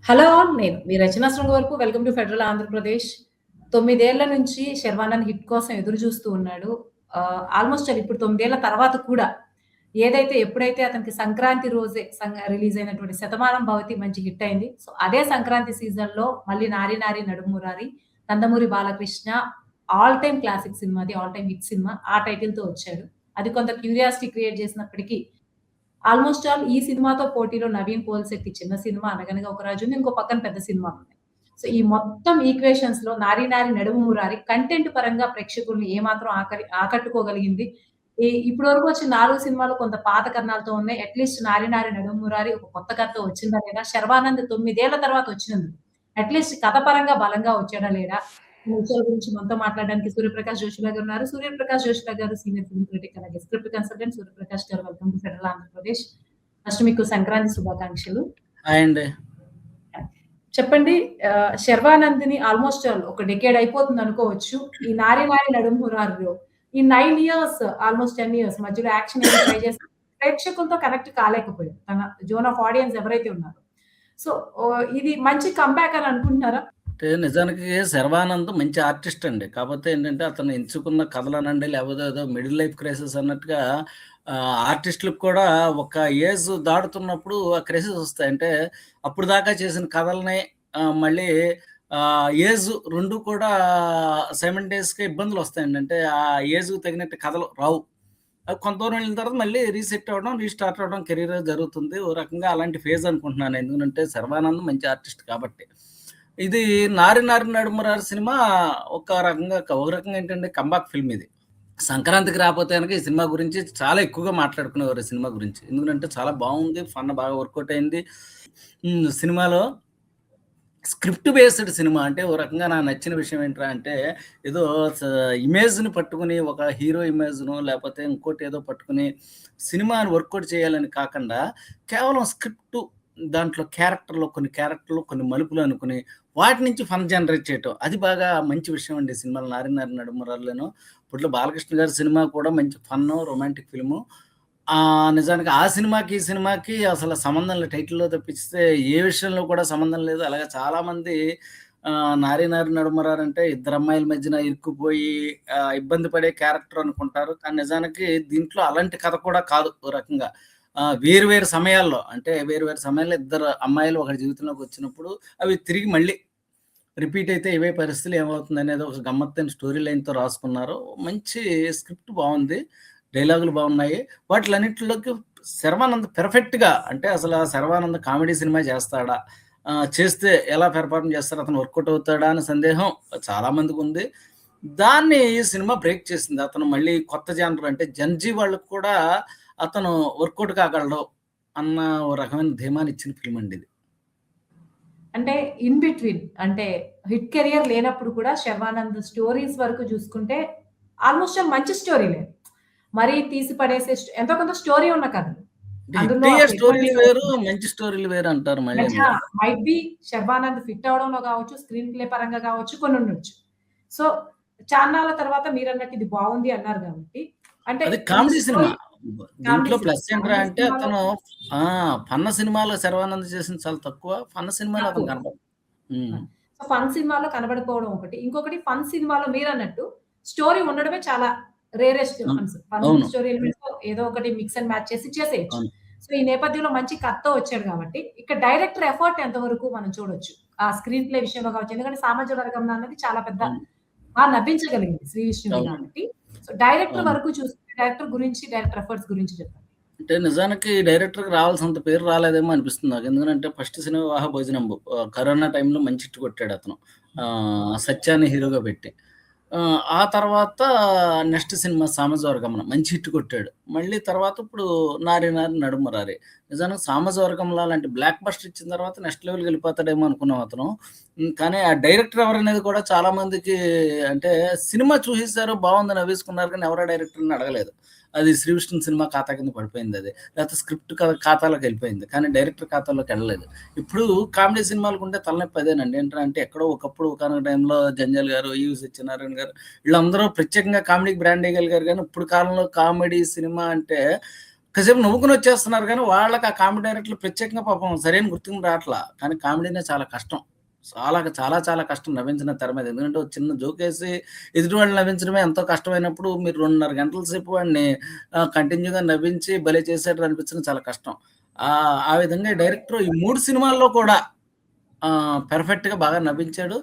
Hello! నేను మీ రచనా శృంగ వరకు welcome to federal Andhra Pradesh. 9 ఏళ్ల నుంచి 'శర్వానంద్' హిట్ కోసం ఎదురు చూస్తూ ఉన్నాడు. ఆల్‌మోస్ట్ ఇప్పుడు 9 ఏళ్ల తర్వాత కూడా ఏదైతే ఎప్పుడైతే అతనికి సంక్రాంతి రోజే రిలీజ్ అయినటువంటి 'శతమానం భవతి' మంచి హిట్ అయింది. సో, అదే సంక్రాంతి సీజన్‌లో మళ్ళీ 'Nari Nari Naduma Murari' Nandamuri Balakrishna all time classic cinema అది. All time hit cinema. ఆ టైటిల్‌తో వచ్చాడు. అది కొంత క్యూరియాసిటీ క్రియేట్ చేసినప్పటికీ ఆల్‌మోస్ట్ ఆల్ ఈ సినిమాతో పోటీలో 'నవీన్ పోలిశెట్టి' చిన్న సినిమా, 'అనగనగా ఒక రాజు' ఉంది. ఇంకో పక్కన పెద్ద సినిమాలున్నాయి. సో, ఈ మొత్తం ఈక్వేషన్స్‌లో 'నారి నారి నడుము మురారి' కంటెంట్ పరంగా ప్రేక్షకుల్ని ఏమాత్రం ఆకట్టుకోగలిగింది. ఇప్పటి వరకు వచ్చిన 4 సినిమాలు కొంత పాత కథనాలతో ఉన్నాయి. అట్‌లీస్ట్ 'నారి నారి నడుము మురారి' ఒక కొత్త కథతో వచ్చిందా లేదా? 'శర్వానంద్' 9 ఏళ్ల తర్వాత వచ్చినందుకు అట్‌లీస్ట్ కథ పరంగా బలంగా వచ్చాడా లేడా? ఈ విషయాల గురించి మనతో మాట్లాడడానికి సూర్యప్రకాష్ జోషిలా గారు ఉన్నారు. సూర్యప్రకాష్ జోషిలా గారు సీనియర్ ఫిల్మ్ క్రిటిక్ అలాగే స్క్రిప్ట్ కన్సల్టెంట్. సూర్యప్రకాష్ గారు welcome to federal Andhra Pradesh. First మీకు సంక్రాంతి శుభాకాంక్షలు. హాయ్ అండి. చెప్పండి, 'శర్వానంద్‌ని' ఆల్‌మోస్ట్ ఆల్ ఒక డెకేడ్ అయిపోతుంది అనుకోవచ్చు. ఈ 'నారి నారి నడుము మురారిలో' ఈ 9 ఇయర్స్ ఆల్‌మోస్ట్ 10 ఇయర్స్ మధ్యలో యాక్షన్ ఏదో ట్రై చేసి ప్రేక్షకులతో కనెక్ట్ కాలేకపోయాడు. తన జోన్ ఆఫ్ ఆడియన్స్ ఎవరైతే ఉన్నారో. సో, ఇది మంచి కమ్‌బ్యాక్ అని అనుకుంటున్నారా? అంటే నిజానికి 'శర్వానంద్' మంచి ఆర్టిస్ట్ అండి. కాపోతే ఏంటంటే అతను ఎంచుకున్న కథలనండి లేకపోతే ఏదో మిడిల్ లైఫ్ క్రైసిస్ అన్నట్టుగా ఆర్టిస్టులకు కూడా ఒక ఏజ్ దాటుతున్నప్పుడు ఆ క్రైసిస్ వస్తాయి. అంటే అప్పుడు దాకా చేసిన కథలనే మళ్ళీ ఏజ్ 2 కూడా సైమల్టేనియస్‌గా ఇబ్బందులొస్తాయండి. అంటే ఆ ఏజ్‌కి తగినట్టు కథలు రావు. కొంత దూరం వెళ్ళిన తర్వాత మళ్ళీ రీసెట్ అవ్వడం, రీస్టార్ట్ అవ్వడం కెరీర్ జరుగుతుంది. ఓ రకంగా అలాంటి ఫేజ్ అనుకుంటున్నాను. ఎందుకంటే 'శర్వానంద్' మంచి ఆర్టిస్ట్ కాబట్టి. ఇది 'నారి నారి నడుమరారి' సినిమా ఒక రకంగా ఏంటంటే కంబ్యాక్ ఫిల్మ్ ఇది. సంక్రాంతికి రాపోతే గనక ఈ సినిమా గురించి చాలా ఎక్కువగా మాట్లాడుకునేవారు ఈ సినిమా గురించి. ఎందుకంటే చాలా బావుంది. ఫన్ బాగా వర్కౌట్ అయింది. సినిమాలో స్క్రిప్ట్ బేస్డ్ సినిమా. అంటే ఓ రకంగా నాకు నచ్చిన విషయం ఏంట్రా అంటే ఏదో ఇమేజ్‌ని పట్టుకొని ఒక హీరో ఇమేజ్‌నో లేపోతే ఇంకోటి ఏదో పట్టుకొని సినిమాని వర్కౌట్ చేయాలని కాకుండా కేవలం స్క్రిప్టు దాంట్లో క్యారెక్టర్‌లో కొన్ని మలుపులు అనుకుని వాటి నుంచి ఫన్ జనరేట్ చేయటం. అది బాగా మంచి విషయం అండి ఈ సినిమాలో 'నారి నారి నడుమరారి'లోను. ఇప్పట్లో బాలకృష్ణ గారి సినిమా కూడా మంచి ఫన్ను, రొమాంటిక్ ఫిల్ము. నిజానికి ఆ సినిమాకి, ఈ సినిమాకి అసలు సంబంధం లేదు. టైటిల్‌లో తప్పిస్తే ఏ విషయంలో కూడా సంబంధం లేదు. అలాగే చాలామంది 'నారి నారి నడుమరారి' అంటే ఇద్దరు అమ్మాయిల మధ్యన ఇరుక్కుపోయి ఇబ్బంది పడే క్యారెక్టర్ అనుకుంటారు. కానీ నిజానికి దీంట్లో అలాంటి కథ కూడా కాదు ఓ రకంగా. వేరు వేరు సమయాల్లో అంటే వేరు వేరు సమయాల్లో ఇద్దరు అమ్మాయిలు ఒకరి జీవితంలోకి వచ్చినప్పుడు అవి తిరిగి మళ్ళీ రిపీట్ అయితే ఇవే పరిస్థితులు ఏమవుతుందనేది ఒక గమ్మత్తైన స్టోరీ లైన్‌తో రాసుకున్నారు. మంచి స్క్రిప్ట్ బావుంది. డైలాగులు బావున్నాయి. వాటిలన్నిటిలోకి శర్వానంద్ పెర్ఫెక్ట్‌గా అంటే అసలు శర్వానంద్ కామెడీ సినిమా చేస్తాడా? చేస్తే ఎలా పెర్ఫార్మ్ చేస్తాడు? అతను వర్కౌట్ అవుతాడా? అనే సందేహం చాలా మందికుంది. దాన్ని ఈ సినిమా బ్రేక్ చేసింది. అతను మళ్ళీ కొత్త జనర్ అంటే జెన్‌జీ వాళ్ళకి కూడా అతను వర్కౌట్ కాగలడు అన్న ఓ రకమైన ధీమానిచ్చిన ఫిల్మ్ అండి ఇది. అంటే ఇన్ బిట్వీన్ అంటే హిట్ కెరియర్ లేనప్పుడు కూడా 'శర్వానంద్' స్టోరీస్ వరకు చూసుకుంటే ఆల్‌మోస్ట్ ఆల్ మంచి స్టోరీలే. మరీ తీసి పడేసే ఎంతో కొంత స్టోరీ ఉన్న కథలు. అంటే అందులో హిట్టయ్యే అసలు ఎటువంటి స్టోరీలు వేరు, మంచి స్టోరీలు వేరు అంటారు మళ్ళీ మధ్య మీరు. మైట్ బి 'శర్వానంద్' ఫిట్ అవ్వడంలో కావచ్చు, స్క్రీన్ ప్లే పరంగా కావచ్చు కొన్ని ఉండొచ్చు. సో, చాన్నాళ్ళ తర్వాత మీరన్నట్టు ఇది బావుంది అన్నారు కాబట్టి అంటే అది ఈ కామెడీ సినిమా. స్టోరీ కామెడీ దీంట్లో సినిమా. ప్లస్ ఏంట్రా కామెడీ అంటే సినిమాలో అతను ఆ! ఫన్న సినిమాలో శర్వానంద్ చేసింది చాలా తక్కువ. ఫన్న సినిమాలో తక్కువ. అతను కనపడడు. హ్మ్. సో, ఫన్ సినిమాలో కనబడిపోవడం ఒకటి. ఇంకొకటి ఫన్ సినిమాలో మీరన్నట్టు స్టోరీ ఉండడమే చాలా రేరెస్ట్ అవును. ఫన్స్. ఫన్ అవును. స్టోరీ ఎలిమెంట్స్‌తో ఏదో ఒకటి మిక్స్ అండ్ మ్యాచ్ చేసి చేసేయొచ్చు. అవును. సో, ఈ నేపథ్యంలో మంచి కథతో వచ్చాడు కాబట్టి, ఇక్కడ డైరెక్టర్ ఎఫర్ట్ ఎంతవరకు మనం చూడొచ్చు. ఆ స్క్రీన్ ప్లే విషయంలో కావచ్చు. ఎందుకంటే 'సామాజిక వర్గం' అన్నది చాలా పెద్ద నవ్వించగలిగింది శ్రీ విష్ణుది అవును. కాబట్టి. సో, డైరెక్టర్ అవును. వరకు చూసుకుంటే డైరెక్టర్ గురించి, డైరెక్టర్ ఎఫర్ట్స్ గురించి చెప్పండి. అంటే నిజానికి డైరెక్టర్‌కి రావాల్సినంత పేరు రాలేదేమో అనిపిస్తుంది నాకు. ఎందుకంటే ఫస్ట్ సినిమా 'వివాహ భోజనంబు' కరోనా టైంలో మంచి హిట్ కొట్టాడతను. 'సత్యాన్ని' హీరోగా పెట్టి. ఆ తర్వాత నెక్స్ట్ సినిమా 'సామజవర్గమన' మంచి హిట్ కొట్టాడు. మళ్ళీ తర్వాత ఇప్పుడు 'నారి నారి నడుమరారి.' నిజానికి 'సామజవర్గంలో' లాంటి బ్లాక్ బస్టర్ ఇచ్చిన తర్వాత నెక్స్ట్ లెవెల్‌కి వెళ్ళిపోతాడేమో అనుకున్నాం అతను. కానీ ఆ డైరెక్టర్ ఎవరనేది కూడా చాలా మందికి అంటే సినిమా చూసేసారు, బావుందని నవ్వేసుకున్నారు కానీ ఎవరా డైరెక్టర్ అని అడగలేదు. అది 'శ్రీ విష్ణు' సినిమా ఖాతా కింద పడిపోయిందది. లేకపోతే స్క్రిప్ట్ ఖాతాలోకెళ్ళిపోయింది. కానీ డైరెక్టర్ ఖాతాలోకెళ్ళలేదు. ఇప్పుడు కామెడీ సినిమాలకుండే తలనొప్పి అదేనండి. ఏంటంటే ఎక్కడో ఒకప్పుడు ఒకానొక టైంలో 'జంజాల్' గారు, ఈవి సత్యనారాయణ గారు వీళ్ళందరూ ప్రత్యేకంగా కామెడీకి బ్రాండ్ ఎయగలిగారు గానీ, ఇప్పుడు కాలంలో కామెడీ సినిమా అంటే కాసేపు నవ్వుకొనొచ్చేస్తున్నారు గానీ, వాళ్ళకి ఆ కామెడీ డైరెక్టర్లు ప్రత్యేకంగా పాపం సరైన గుర్తింపు రాట్లా. కానీ కామెడీనే చాలా కష్టం. చాలా చాలా కష్టం నవ్వించడం తెర మీద. ఎందుకంటే ఒక చిన్న జోకేసి ఎదుటి వాళ్ళని నవ్వించడమే ఎంతో కష్టమైనప్పుడు మీరు 2:30 గంటల సేపు వాడిని కంటిన్యూగా నవ్వించి భలే చేసాడు అనిపించడం చాలా కష్టం. ఆ విధంగా డైరెక్టర్ ఈ 3 సినిమాల్లో కూడా పెర్ఫెక్ట్‌గా బాగా నవ్వించాడు.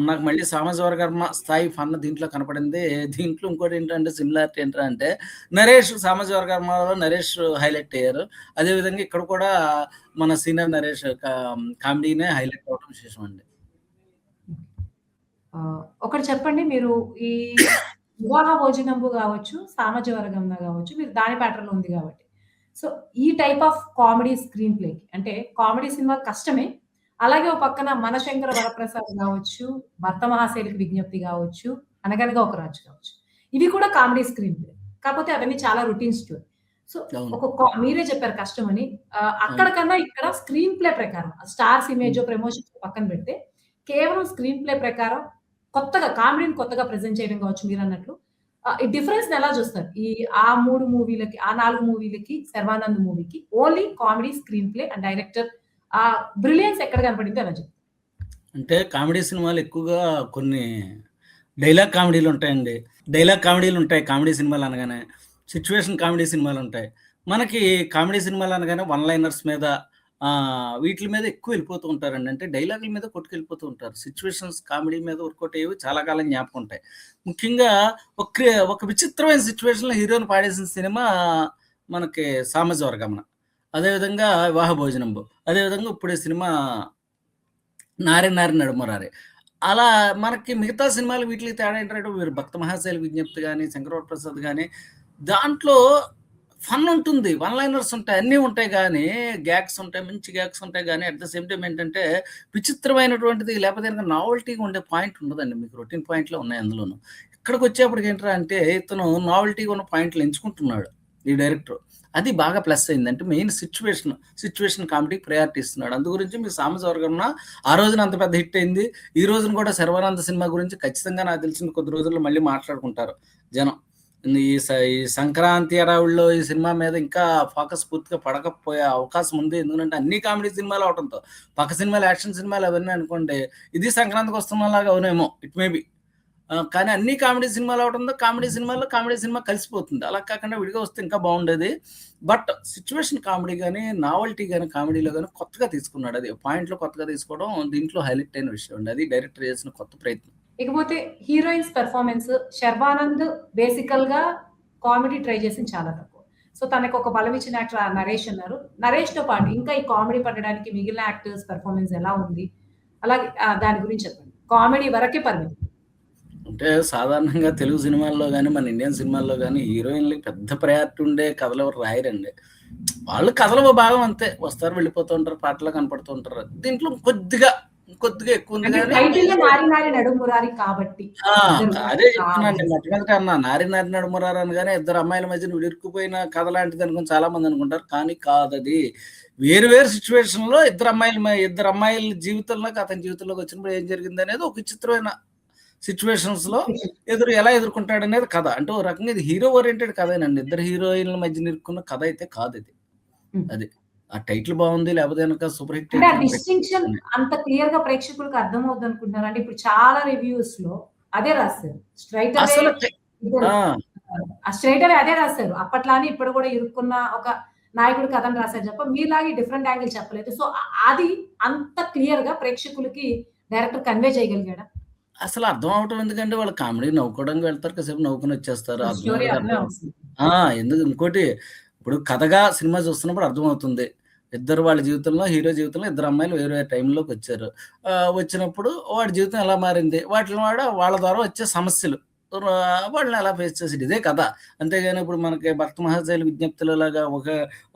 నాకు మళ్ళీ 'సామాజిక వర్గం' స్థాయి ఫన్ దీంట్లో కనపడింది. దీంట్లో ఇంకోటేంటంటే సిమిలారిటీ ఏంటంటే నరేష్ 'సామాజిక వర్గంలో' నరేష్ హైలైట్ అయ్యారు. అదే విధంగా ఇక్కడ కూడా మన సీనియర్ నరేష్ కామెడీనే హైలైట్ అవ్వడం విశేషమండి. ఒకటి చెప్పండి మీరు ఈ 'వివాహ భోజనంబు' గావచ్చు, 'సామాజిక వర్గంలో' గావచ్చు, మీరు దాని ప్యాటర్న్‌లో ఉంది గాబట్టి. సో, ఈ టైప్ ఆఫ్ కామెడీ స్క్రీన్ ప్లేకి అంటే కామెడీ సినిమా కష్టమే. అలాగే ఓ పక్కన 'మనశంకర వరప్రసాద్' గావచ్చు, 'భర్త మహాశైలికి విజ్ఞప్తి' గావచ్చు, 'అనగనగా ఒక రాజు' కావచ్చు. ఇవి కూడా కామెడీ స్క్రీన్ ప్లే. కాపోతే అవన్నీ చాలా రొటీన్ స్టోరీ. సో, అవును. ఒక మీరే చెప్పారు కష్టమని. అక్కడ అవును. కన్నా ఇక్కడ స్క్రీన్ ప్లే ప్రకారం స్టార్స్ ఇమేజో, ప్రమోషన్స్ పక్కన పెడితే కేవలం స్క్రీన్ ప్లే ప్రకారం కొత్తగా కామెడీని కొత్తగా ప్రెజెంట్ చేయడం కావచ్చు మీరన్నట్లు. ఈ డిఫరెన్స్‌ని ఎలా చూస్తారు? ఆ 3 మూవీలకి, ఆ 4 మూవీలకి, 'శర్వానంద్' మూవీకి only comedy screenplay and director brilliance ఎక్కడ కనపడిందో ఎలా చెప్తారు? అంటే కామెడీ సినిమాలు ఎక్కువగా కొన్ని డైలాగ్ కామెడీలుంటాయండి. డైలాగ్ కామెడీలుంటాయి కామెడీ సినిమాలనగానే. సిట్యుయేషన్ కామెడీ సినిమాలుంటాయి. మనకి కామెడీ సినిమాలనగానే వన్ లైనర్స్ మీద వీటిల మీద ఎక్కువ వెళ్ళిపోతూ ఉంటారండి. అంటే డైలాగుల మీద కొట్టుకెళ్ళిపోతూ ఉంటారు. సిట్యుయేషన్స్ కామెడీ మీద వర్కౌట్ అయ్యేవి చాలా కాలం జ్ఞాపకం ఉంటాయి. ముఖ్యంగా ఒక విచిత్రమైన సిట్యుయేషన్‌లో హీరోని పాడేసిన సినిమా మనకి 'సామాజిక వర్గమన'. అదేవిధంగా 'వివాహ భోజనంబు'. అదేవిధంగా ఇప్పుడు ఈ సినిమా 'నారి నారి నడుమరారే.' అలా మనకి మిగతా సినిమాలు వీటిలికి తేడా ఏంటంటే వీరు 'భక్త మహాశైల విజ్ఞప్తి' గాని, 'శంకరవర ప్రసాద్' గాని దాంట్లో ఫన్ ఉంటుంది. వన్ లైనర్స్ ఉంటాయి. అన్నీ ఉంటాయి గానీ, గ్యాగ్స్ ఉంటాయి. మంచి గ్యాగ్స్ ఉంటాయి గానీ, అట్ ద సేమ్ టైమ్ ఏంటంటే విచిత్రమైనటువంటిది లేకపోతే గనక నావెల్టీగా ఉండే పాయింట్ ఉండదండి. మీకు రొటీన్ పాయింట్‌లే ఉన్నాయి అందులోను. ఇక్కడికొచ్చేప్పటికి ఏంట్రా అంటే ఇతను నావెల్టీగా ఉన్న పాయింట్లు ఎంచుకుంటున్నాడు ఈ డైరెక్టర్. అది బాగా ప్లస్ అయింది. అంటే మెయిన్ సిట్యుయేషన్ కామెడీకి ప్రయారిటీ ఇస్తున్నాడు. అందు గురించి మీకు 'సామాజిక వర్గంన' ఆ రోజున అంత పెద్ద హిట్ అయింది. ఈ రోజున కూడా 'శర్వానంద్' సినిమా గురించి ఖచ్చితంగా నాకు తెలిసిన కొద్ది రోజుల్లో మళ్ళీ మాట్లాడుకుంటారు జనం. ఈ సంక్రాంతి హడావుడిలో ఈ సినిమా మీద ఇంకా ఫోకస్ పూర్తిగా పడకపోయే అవకాశం ఉంది. ఎందుకంటే అన్ని కామెడీ సినిమాలు అవటంతో. పక్క సినిమాలు యాక్షన్ సినిమాలు అవన్నీ అనుకోండి, ఇది సంక్రాంతికి వస్తున్నలాగా అవునేమో ఇట్ మే బి. కానీ అన్ని కామెడీ సినిమాలు అవడంతో కామెడీ సినిమాలో కామెడీ సినిమా కలిసిపోతుంది. అలా కాకుండా విడిగా వస్తే ఇంకా బాగుండేది. బట్ సిట్యుయేషన్ కామెడీ గాని, నావెల్టీ గాని కామెడీలో గాని కొత్తగా తీసుకున్నాడు. అది పాయింట్లు కొత్తగా తీసుకోవడం దీంట్లో హైలైట్ అయిన విషయం అండి. అది డైరెక్టర్ చేసిన కొత్త ప్రయత్నం. ఇకపోతే హీరోయిన్స్ పెర్ఫార్మన్స్ 'శర్వానంద్' బేసికల్‌గా కామెడీ ట్రై చేసింది చాలా తక్కువ. సో, తనకొక బలమిచ్చిన యాక్టర్ 'నరేష్' ఉన్నారు. 'నరేష్‌తో' పాటు ఇంకా ఈ కామెడీ పడడానికి మిగిలిన యాక్టర్స్ పెర్ఫార్మన్స్ ఎలా ఉంది? అలాగే దాని గురించి చెప్పండి. కామెడీ వరకే పరిమితం. అంటే సాధారణంగా తెలుగు సినిమాల్లో గాని, మన ఇండియన్ సినిమాల్లో గాని హీరోయిన్‌లకి పెద్ద ప్రయారిటీ ఉండే కథలు ఎవరు రాయరండి. వాళ్ళు కథలో ఓ భాగం అంతే. వస్తారు, వెళ్ళిపోతూ ఉంటారు, పాటల్లో కనపడుతూ ఉంటారు. దీంట్లో ఇంకొద్దిగా ఎక్కువ ఉంది అంటే గానీ టైటిలే 'నారి నారి నడుమురారి' కాబట్టి ఆ! ఇద్దరు అదే ఆ! చెప్తున్నానండి. యెస్. మొట్టమొదట అన్నా. 'నారి నారి నడుమరారు' అనగానే ఇద్దరు అమ్మాయిల మధ్యన ఇరుక్కుపోయిన కథ లాంటిదనుకుని చాలామంది అనుకుంటారు. కానీ కాదది. వేరు సిట్యుయేషన్‌లో ఇద్దరు అమ్మాయిల జీవితంలోకి అతని జీవితంలోకి వచ్చినప్పుడు ఏం జరిగిందనేది ఒక విచిత్రమైన సిట్యుయేషన్స్‌లో ఎలా ఎదుర్కొంటాడనేది కథ. అంటే ఓ రకంగా ఇది హీరో ఓరియెంటెడ్ కథేనండి. ఇద్దరు హీరోయిన్‌ల మధ్యన ఇరుక్కున్న కథ అయితే కాదిది. హ్మ్. అది. ఆ టైటిల్ బావుంది. లేకపోతే గనక సూపర్ హిట్ అంటే ఆ అయిపోయింది డిస్టింక్షన్ అంత క్లియర్‌గా ప్రేక్షకులకు అర్థమవుద్దనుకుంటున్నారా? అంటే ఇప్పుడు చాలా రివ్యూస్‌లో అదే రాస్తారు. స్ట్రెయిట్ అవే అసలు టె ఇద్దరు ఆ! స్ట్రెయిట్ అవే అదే రాస్తారు. అప్పట్లానే ఇప్పుడు కూడా ఇరుక్కున్న ఒక నాయకుడి కథను రాసారు తప్ప మీలాగా ఈ డిఫరెంట్ యాంగిల్ చెప్పలేదు. సో, అది అంత క్లియర్‌గా ప్రేక్షకులకి డైరెక్టర్ కన్వే చేయగలిగాడా? అసలు అర్థం అవ్వటం ఎందుకండి? వాళ్ళు కామెడీ నవ్వుకోవడానికి వెళ్తారు. కాసేపు నవ్వుకొనొచ్చేస్తారు. స్టోరీ అర్థమయ్యేలాగా అర్థమే అర్థం అవుతుంది. ఆ! ఎందుకు ఇంకోటి ఇప్పుడు కథగా సినిమా చూస్తున్నప్పుడు అర్థమవుతుంది. ఇద్దరు వాళ్ళ జీవితంలో హీరో జీవితంలో ఇద్దరు అమ్మాయిలు వేరు వేరు టైంలోకొచ్చారు. వచ్చినప్పుడు వాడి జీవితం ఎలా మారింది? వాటిని వాళ్ళ ద్వారా వచ్చే సమస్యలు వాళ్ళని ఎలా ఫేస్ చేసాడు ఇదే కథ. అంతేగాని ఇప్పుడు మనకి 'భక్త మహాశైల విజ్ఞప్తి'లోలాగా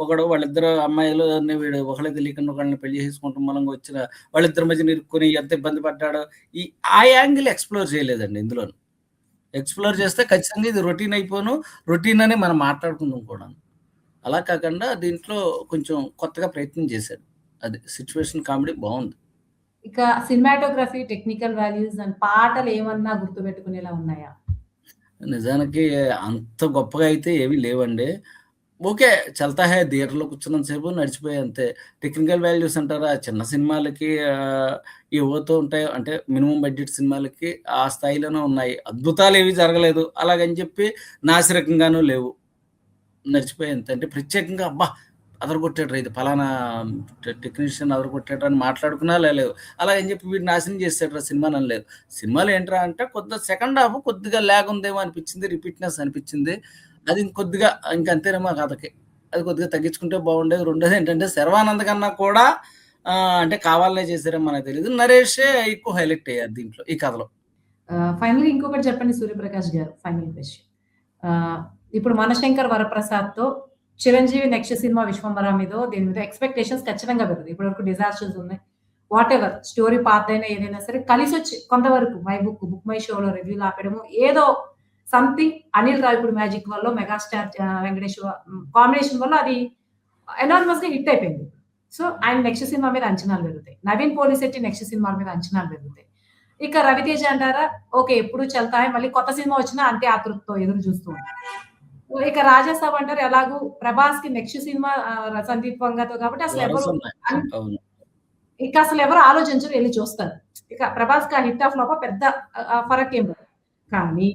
ఒకడు వాళ్ళిద్దరు అమ్మాయిలని వీడు ఒకళ్ళే తెలియకుండా ఒకళ్ళని పెళ్లి చేసుకుంటం మూలంగా వచ్చిన వాళ్ళిద్దరి మధ్యన ఇరుక్కొని ఎంత ఇబ్బంది పడ్డాడో ఆ యాంగిల్ ఎక్స్‌ప్లోర్ చేయలేదండి ఇందులోను. ఎక్స్‌ప్లోర్ చేస్తే ఖచ్చితంగా ఇది రొటీన్ అయిపోను. రొటీన్ అనే మనం మాట్లాడుకుందుం కూడాను. అలా కాకుండా దీంట్లో కొంచెం కొత్తగా ప్రయత్నం చేశాడు. అది సిట్యుయేషన్ కామెడీ బావుంది. ఇక సినిమాటోగ్రఫీ, టెక్నికల్ వాల్యూస్ అండ్ పాటలేమన్నా గుర్తుపెట్టుకునేలా ఉన్నాయా? నిజానికి అంత గొప్పగా అయితే ఏవి లేవండి. ఓకే. 'చల్తా హై' థియేటర్‌లో కూర్చున్నంత సేపు నడిచిపోయాయి అంతే. టెక్నికల్ వాల్యూస్ అంటారా? చిన్న సినిమాలకి ఏవైతే ఉంటాయో అంటే మినిమమ్ బడ్జెట్ సినిమాలకి ఆ స్థాయిలోనే ఉన్నాయి. అద్భుతాలేవి జరగలేదు. అలాగని చెప్పి నాసిరకంగాను లేవు. నడిచిపోయాయి అంతే. అంటే ప్రత్యేకంగా అబ్బా! అదరగొట్టాడురా ఇది పలానా టెక్నీషియన్ అదరగొట్టాడురా అని మాట్లాడుకున్నా లేదు. అలాగని చెప్పి వీడు నాశనం చేసాడురా సినిమాని అనలేదు. సినిమాలు ఏంట్రా అంటే కొద్దిగా సెకండ్ హాఫ్ కొద్దిగా ల్యాగ్ ఉందేమో అనిపించింది. రిపీట్‌నెస్ అనిపించింది. అది ఇంకొద్దిగా ఇంకంతేనేమో ఆ కథకి. అది కొద్దిగా తగ్గించుకుంటే బాగుండేది. రెండోదేంటంటే 'శర్వానంద్' కన్నా కూడా అంటే కావాలనే చేసారేమో మనకు తెలీదు. నరేషే ఎక్కువ హైలైట్ అయ్యారు దీంట్లో ఈ కథలో. ఫైనల్‌గా ఇంకొకటి చెప్పండి సూర్యప్రకాష్ గారు. Final question. ఆహ్, ఇప్పుడు 'మనశంకర్ వరప్రసాద్‌తో' చిరంజీవి నెక్స్ట్ సినిమా 'విశ్వంబర' మీదో దీని మీద ఎక్స్‌పెక్టేషన్స్ ఖచ్చితంగా పెరుగుతాయి. ఇప్పటివరకు డిజాస్టర్స్ ఉన్నాయి. వాటెవర్ స్టోరీ పాతదైనా ఏదైనా సరే కలిసొచ్చి కొంతవరకు బుక్ మై షోలో రివ్యూలు ఆపేయడము ఏదో సంథింగ్ అనిల్ రావిపూడి మ్యాజిక్ వల్లో మెగాస్టార్ వెంకటేష్ కాంబినేషన్ వల్ల అది ఎనార్మస్‌గా హిట్ అయిపోయింది. సో, ఆయన నెక్స్ట్ సినిమా మీద అంచనాలు పెరుగుతాయి. నవీన్ పోలిశెట్టి నెక్స్ట్ సినిమాల మీద అంచనాలు పెరుగుతాయి. ఇక 'రవితేజ' అంటారా? ఓకే. ఎప్పుడు చల్తాయి మళ్ళీ కొత్త సినిమా వచ్చినా అంతే ఆతృతతో ఎదురు చూస్తూ ఉంటాం. ఇక 'రాజాసాబ్' అంటారు ఎలాగూ ప్రభాస్‌కి నెక్స్ట్ సినిమా 'సందీప్ వంగ'తో కాబట్టి అసలెవరు వరుసున్నాయి. అన్ అవును. ఇక అసలెవరు ఆలోచించరు ఎళ్లి చూస్తారు. ఇక 'ప్రభాస్‌కి ఆ హిట్టా ఫ్లాపా పెద్ద ఫరకేం లేదు. కానీ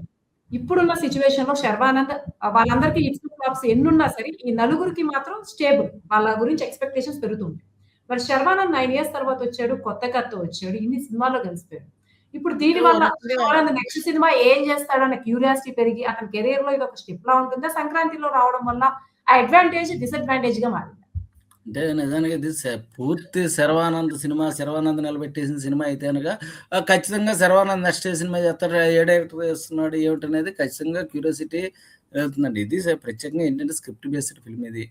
ఇప్పుడున్న సిట్యుయేషన్‌లో 'శర్వానంద్' వాళ్ళందరికీ హిట్స్, ఫ్లాప్స్ ఎన్నున్నా సరే ఈ నలుగురికి మాత్రం స్టేబుల్. వాళ్ళ గురించి ఎక్స్‌పెక్టేషన్స్ పెరుగుతుంటాయి. మరి 'శర్వానంద్' 9 ఇయర్స్ తర్వాత వచ్చాడు. కొత్త కథతో వచ్చాడు. ఇన్ని సినిమాల్లో కలిసిపోయాడు. ఇప్పుడు దీని అంటే ఓ వల్ల రకంగా 'శర్వానంద్' నెక్స్ట్ సినిమా ఏం చేస్తాడన్న క్యూరియాసిటీ పెరిగి అతని కెరియర్‌లో ఇదొక స్టెప్‌లా ఉంటుందా? సంక్రాంతిలో రావడం వల్ల ఆ అడ్వాంటేజ్, డిసడ్వాంటేజ్‌గా మారిందా? అంటే నిజానికి ఇది పూర్తి 'శర్వానంద్' సినిమా 'శర్వానంద్' నిలబెట్టేసిన సినిమా అయితే గనక ఖచ్చితంగా 'శర్వానంద్' నెక్స్ట్ ఏ సినిమా చేస్తాడు? ఏ డైరెక్టర్ చేస్తున్నాడు? ఏమిటనేది ఖచ్చితంగా క్యూరియాసిటీ వెళ్తుందండి. ఇది ప్రత్యేకంగా ఏంటంటే స్క్రిప్ట్ బేస్డ్ ఫిల్మ్ ఇది.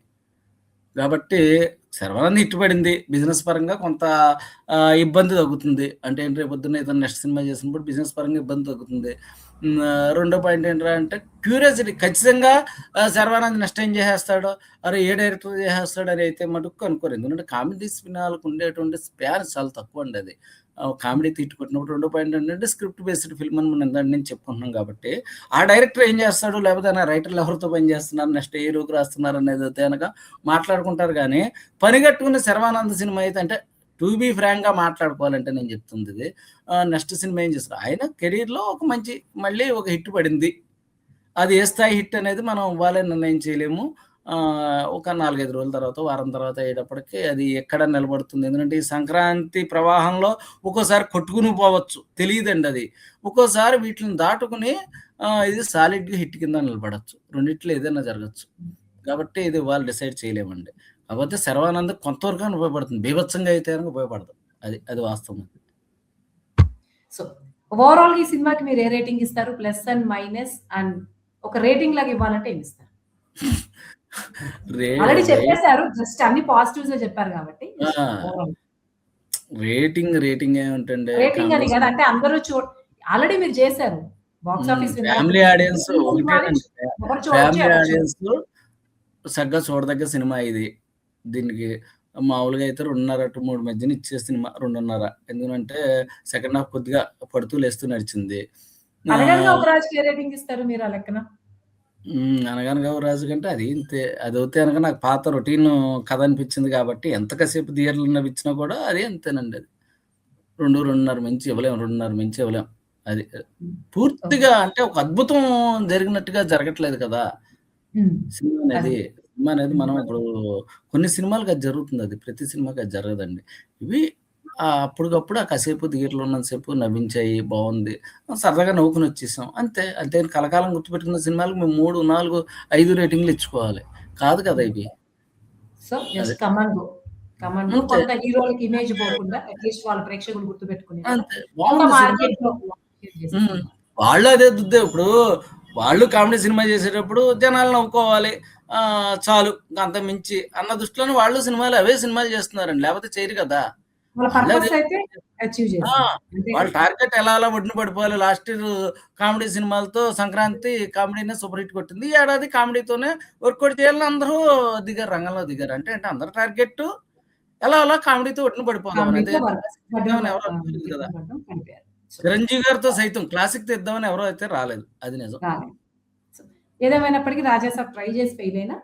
కాబట్టి 'శర్వానంద్' హిట్ పడింది. బిజినెస్ పరంగా కొంత ఇబ్బంది తగ్గుతుంది. అంటే ఏంటి రేపొద్దున్న ఏదైనా నెక్స్ట్ సినిమా చేసినప్పుడు బిజినెస్ పరంగా ఇబ్బంది తగ్గుతుంది. రెండో పాయింట్ ఏంట్రా అంటే క్యూరియాసిటీ ఖచ్చితంగా 'శర్వానంద్' నెక్స్ట్ ఏం చేసేస్తాడో, అరే! ఏ డైరెక్టర్ చేసేస్తాడో అని అయితే మటుకు అనుకోరు. ఎందుకంటే కామెడీ సినిమాలకు ఉండేటువంటి స్పాన్ చాలా తక్కువండి అది. కామెడీ తిట్టు కొట్టినప్పుడు రెండో పాయింట్ ఏంటంటే స్క్రిప్ట్ బేస్డ్ ఫిల్మ్ అని మనం ఇందాక నుంచి చెప్పుకుంటున్నాం కాబట్టి, ఆ డైరెక్టర్ ఏం చేస్తాడు, లేకపోతే ఆ రైటర్లు ఎవరితో పని చేస్తున్నారు, నెక్స్ట్ ఏ హీరోకి రాస్తున్నారు అనేదైతే గనక మాట్లాడుకుంటారు గానీ, పనిగట్టుకున్న 'శర్వానంద్' సినిమా అయితే అంటే టు బీ ఫ్రాంక్‌గా మాట్లాడుకోవాలంటే నేను చెప్తుందిది. నెక్స్ట్ సినిమా ఏం చేస్తారు, ఆయన కెరియర్‌లో ఒక మంచి మళ్ళీ ఒక హిట్ పడింది. అది ఏ స్థాయి హిట్ అనేది మనం ఇవ్వాలే నిర్ణయం చేయలేము. ఒక 4, 5 రోజుల తర్వాత, వారం తర్వాత అయ్యేటప్పటికి అది ఎక్కడ నిలబడుతుంది. ఎందుకంటే ఈ సంక్రాంతి ప్రవాహంలో ఒక్కోసారి కొట్టుకుని పోవచ్చు. తెలీదండి అది. ఒక్కోసారి వీటిలిని దాటుకుని ఇది సాలిడ్‌గా హిట్ కింద నిలబడొచ్చు. రెండిట్లో ఏదైనా జరగొచ్చు. కాబట్టి ఇది ఇవాళ డిసైడ్ చేయలేమండి. కాపోతే 'శర్వానంద్' కొంతవరకైనా ఉపయోగపడుతుంది. బీభత్సంగా అయితే గనుక ఉపయోగపడదు. అది వాస్తవం. సో, ఓవరాల్‌గా ఈ సినిమాకి మీరు ఏ రేటింగ్ ఇస్తారు? ప్లస్ అండ్ మైనస్ అండ్ ఒక రేటింగ్ లాగా ఇవ్వాలంటే ఏమిస్తారు? రే ఆల్రెడీ రేట్ చెప్పేసారు. జస్ట్ అన్ని పాజిటివ్సే చెప్పారు కాబట్టి జస్ట్ ఆ! ఓవరాల్ రేటింగ్ ఏమిటండి రేటింగ్ అని కాదు. కాంబినేషన్ అంటే అందరూ ఆల్రెడీ మీరు చేసారు. Box office winner family audience ఈ సినిమాని ఒకటేనండి. ఎవరు చూడొచ్చు, ఫ్యామిలీ ఎవరు చూడరు. ఆడియన్స్ చక్కగా చూడదగ్గ సినిమా ఇది. దీనికి మామూలుగా అయితే 2:30 టు 3 మధ్యన ఇచ్చే సినిమా 2:30. ఎందుకంటే సెకండ్ హాఫ్ కొద్దిగా పడుతూ లేస్తూ నడిచింది. 'అనగనగా ఆహ్, ఒక రాజుకి' ఏ రేటింగ్ ఇస్తారు మీరు ఆ లెక్కన? 'అనగనగా ఓ రాజు' కంటే అది ఇంతే. అదైతే గనక నాకు పాత రొటీన్ కథ అనిపించింది కాబట్టి ఎంత కాసేపు థియేటర్‌లో నవ్విచ్చినా కూడా అది అంతేనండి అది. 2, 2:30 మించి ఇవ్వలేం. 2:30 మించి ఇవ్వలేం. అది. హ్మ్. ఓకే. పూర్తిగా అంటే ఒక అద్భుతం జరిగినట్టుగా జరగట్లేదు కదా! హ్మ్. సినిమా అది. అనేది. సినిమా అనేది హ్మ్. మనం ఇప్పుడు కొన్ని సినిమాలకి అది జరుగుతుందది. ప్రతి సినిమాకి అది జరగదండి. ఇవి అప్పటికప్పుడు ఆ కాసేపు థియేటర్‌లో ఉన్నంత సేపు నవ్వించాయి, బావుంది. సరదాగా నవ్వుకొనొచ్చేసాం. అంతే. అంతేగాని కలకాలం గుర్తుపెట్టుకున్న సినిమాలకు మేము 3, 4, 5 రేటింగ్‌లు ఇచ్చుకోవాలి. కాదు కదా హ్మ్. ఇవి. సో, అది. Just come and go. Come and go. అంతే. కొంత హీరోలకి ఇమేజ్ పోకుండా అట్‌లీస్ట్ వాళ్ళ ప్రేక్షకులు గుర్తుపెట్టుకునేలా అంతే. కొంత బావుంది సినిమా. మార్కెట్‌లో చేసే హ్మ్. సినిమా. వాళ్ళు అదే దుద్దే. ఇప్పుడు వాళ్ళు కామెడీ సినిమా చేసేటప్పుడు జనాలు నవ్వుకోవాలి. చాలు అంతకు మించి అన్న దృష్టిలోనే వాళ్ళు సినిమాలు అవే సినిమాలు చేస్తున్నారండి. లేపోతే చేయరు కదా! వాళ్ళ వాళ్ళు అదే పర్పస్ అయితే అచీవ్ ఆ! చేశారు. అంతే వాళ్ళ కదా! టార్గెట్ ఎలా అలా ఒడ్డున పడిపోవాలి. లాస్ట్ ఇయర్ కామెడీ సినిమాలతో సంక్రాంతి కామెడీనే సూపర్ హిట్ కొట్టింది. ఈ ఏడాది కామెడీతోనే వర్కౌట్ చేయాలని అందరూ దిగారు. రంగంలో దిగారు. అంటే అందరి టార్గెట్ ఎలా అలా కామెడీతో ఒడ్డున పడిపోదామని. కామెడీతో అంతేగాని వర్క్ క్లాసిక్ గడ్డున తీద్దామని ఎవరు అనుకోలేదు కదా! గడ్డున పడడం పడిపోయారు. సో, 'చిరంజీవి' గారితో సైతం క్లాసిక్ తీద్దామని ఎవరు అయితే రాలేదు. అది నిజం. రాలేదు. సో, ఏదేమైనప్పటికీ 'రాజాసాబ్' ట్రై చేసి ఫెయిల్ అయినా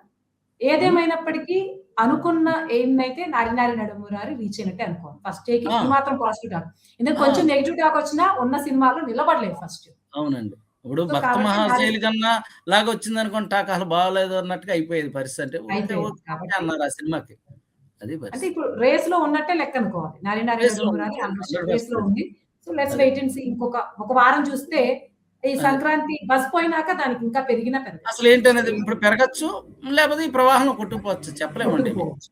ఏదేమైనప్పటికీ అనుకున్న ఎయిమ్‌నైతే 'నారి నారి నడుమురారి' రీచ్ అయినట్టే అనుకోవాలి. ఫస్ట్ డేకి ఆ! ఈ మాత్రం పాజిటివ్ టాక్. ఎందుకంటే ఆ! కొంచెం నెగెటివ్ టాక్ వచ్చినా ఉన్న సినిమాలో నిలబడలేదు ఫస్ట్. అవునండి. ఇప్పుడు సో, 'భక్త కాబట్టి నారి మహాశైలు' కన్నా లాగొచ్చిందనుకోండి టాక్ అసలు బాగోలేదు అన్నట్టుగా అయిపోయేది పరిస్థితి. అంటే ఓకే. అయిపోయింది. ఓకే కాబట్టి అన్నారు ఆ సినిమాకి. అది అంటే పరిస్థితి. ఇప్పుడు రేస్‌లో ఉన్నట్టే లెక్కనుకోవాలి. 'నారి నారి రేస్‌లో నడుమురారి' ఉంది. ఆల్‌మోస్ట్ రేస్‌లో 100% ఉంది. సో, లెట్స్ అది. Wait and see. ఒక వారం చూస్తే ఈ అది. సంక్రాంతి బజ్ పోయినాక దానికి ఇంకా పెరిగినా పెరగచ్చు. సో, అసలేంటనేది ఇప్పుడు పెరగచ్చు. లేపోతే ఈ ప్రవాహంలో కొట్టుకుపోవచ్చు. చెప్పలేమండి ఇవి. కొట్టుకుపోవచ్చు.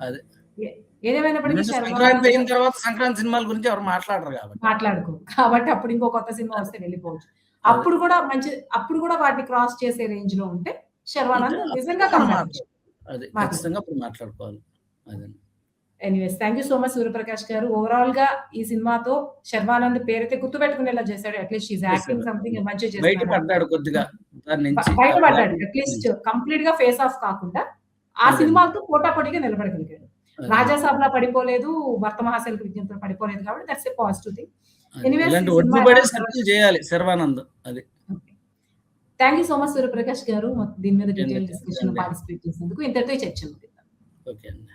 అది. ఏ ఏదేమైనప్పటికీ ఎందుకంటే సంక్రాంతి శర్వానంద్ అయిన తర్వాత సంక్రాంతి సినిమాల గురించి ఎవరు మాట్లాడరు గాబట్టి. మాట్లాడుకోం. కాబట్టి అప్పుడు ఇంకో కొత్త సినిమా అది. వస్తే వెళ్ళిపోవచ్చు. అది. అప్పుడు కూడా వాటిని క్రాస్ చేసే రేంజ్‌లో ఉంటే ఉంటే శర్వానంద్ అప్పుడు నిజంగా మనం కమ్‌బ్యాక్ ఇచ్చాడు. అది. ఖచ్చితంగా మాట్లాడుకుందాం. అప్పుడు మాట్లాడుకోవాలి. అదండి. Anyways thank you so much Suryaprakash గారు. ఓవరాల్‌గా ఈ సినిమాతో శర్వానంద్ పేరైతే గుర్తుపెట్టుకునేలా చేసాడు. అట్‌లీస్ట్ షీ ఈస్ చేశారు. యాక్టింగ్ సంథింగ్ అవును. మంచిగా బయట చేస్తున్నాడు. పడ్డాడు కొద్దిగా దాని నుంచి. ఆ బయటపడ్డాడు. బ్లాక్ అట్‌లీస్ట్ నుంచి. కంప్లీట్‌గా ఫేస్ ఆఫ్ కాకుండా ఆ అదండి. సినిమాలతో పోటాపోటీగా నిలబడగలిగాడు. అదండి. 'రాజాసాబ్‌లా' పడిపోలేదు. 'భర్త మహాశైలకి విజ్ఞప్తిలో' పడిపోలేదు కాబట్టి దట్స్ ఎ పాజిటివ్ థింగ్. అది. ఎనీవేస్ ఇలాంటి ఈ సినిమా ఒడ్లు ఎలా పడే ఉంటదో స్క్రిప్టులు చేయాలి శర్వానంద్. అది. Okay. Thank you so much Suryaprakash గారు. దీని మీద ఓకే అండి. డీటెయిల్ థాంక్ యూ డిస్కషన్ అండి. పార్టిసిపేట్ చేసినందుకు. ఇంతటితో ఈ చర్చ ముగిద్దాం. ఓకే అండి.